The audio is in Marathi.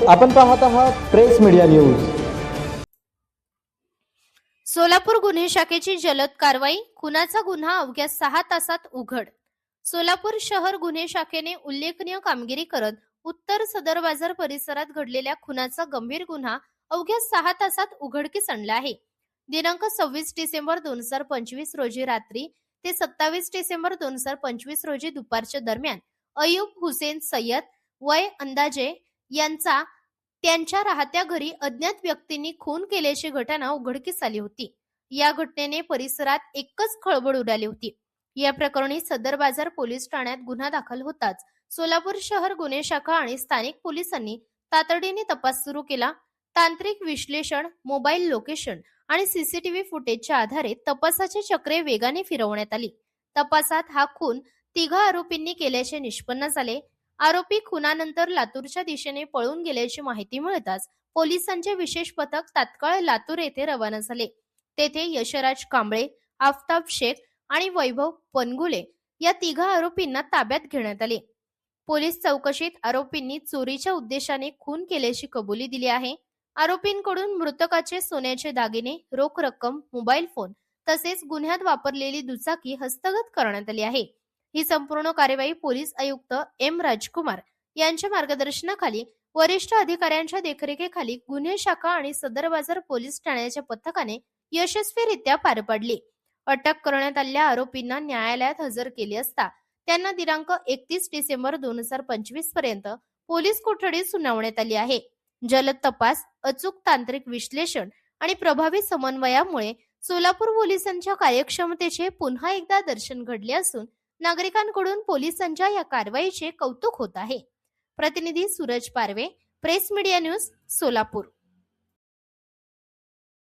आपण पाहत आहात प्रेस मीडिया न्यूज। सोलापूर गुन्हे शाखेची जलद कारवाई, खुनाचा गुन्हा अवघ्या 6 तासात उघड। सोलापूर शहर गुन्हे शाखेने उल्लेखनीय कामगिरी करत उत्तर सदर बाजार परिसरात घडलेल्या खुनाचा गंभीर गुन्हा अवघ्या 6 तासात उघडकीस आणला आहे। दिनांक 26 डिसेंबर 2025 रोजी रात्री ते 27 डिसेंबर 2025 रोजी दुपारच्या दरम्यान अयूब हुसेन सय्यद वय अंदाजे यांचा त्यांच्या राहत्या घरी अज्ञात व्यक्तींनी खून केल्याची घटना उघडकीस आली होती। या घटनेने परिसरात एकच खळबळ उडाली होती। या प्रकरणी सदर बाजार पोलीस ठाण्यात गुन्हा दाखल होताच सोलापूर शहर गुन्हे शाखा आणि स्थानिक पोलिसांनी तातडीने तपास सुरू केला। तांत्रिक विश्लेषण, मोबाईल लोकेशन आणि सीसीटीव्ही फुटेजच्या आधारे तपासाची चक्रे वेगाने फिरवण्यात आली। तपासात हा खून तिघा आरोपींनी केल्याचे निष्पन्न झाले। आरोपी खुनानंतर लातूरच्या दिशेने पळून गेल्याची माहिती मिळताच पोलिसांचे विशेष पथक तात्काळ लातूर येथे रवाना झाले। तेथे यशराज कांबळे, आफताब शेख आणि वैभव पनगुले या तिघा आरोपींना ताब्यात घेण्यात आले। पोलीस चौकशीत आरोपींनी चोरीच्या उद्देशाने खून केल्याची कबुली दिली आहे। आरोपींकडून मृतकाचे सोन्याचे दागिने, रोख रक्कम, मोबाईल फोन तसेच गुन्ह्यात वापरलेली दुचाकी हस्तगत करण्यात आली आहे। ही संपूर्ण कार्यवाही पोलीस आयुक्त एम राजकुमार यांच्या मार्गदर्शनाखाली वरिष्ठ अधिकाऱ्यांच्या देखरेखीखाली गुन्हे शाखा आणि सदर बाजार पोलीस ठाण्याच्या पथकाने यशस्वीरित्या पार पाडली। अटक करण्यात आलेल्या आरोपींना न्यायालयात हजर केले असता त्यांना दिनांक 31 डिसेंबर 2025 पर्यंत पोलीस कोठडीत सुनावण्यात आली आहे। जलद तपास, अचूक तांत्रिक विश्लेषण आणि प्रभावी समन्वयामुळे सोलापूर पोलिसांच्या कार्यक्षमतेचे पुन्हा एकदा दर्शन घडले असून नागरिकांकडून पोलिसांच्या या कारवाईचे कौतुक होत आहे। प्रतिनिधी सूरज पारवे, प्रेस मीडिया न्यूज, सोलापूर।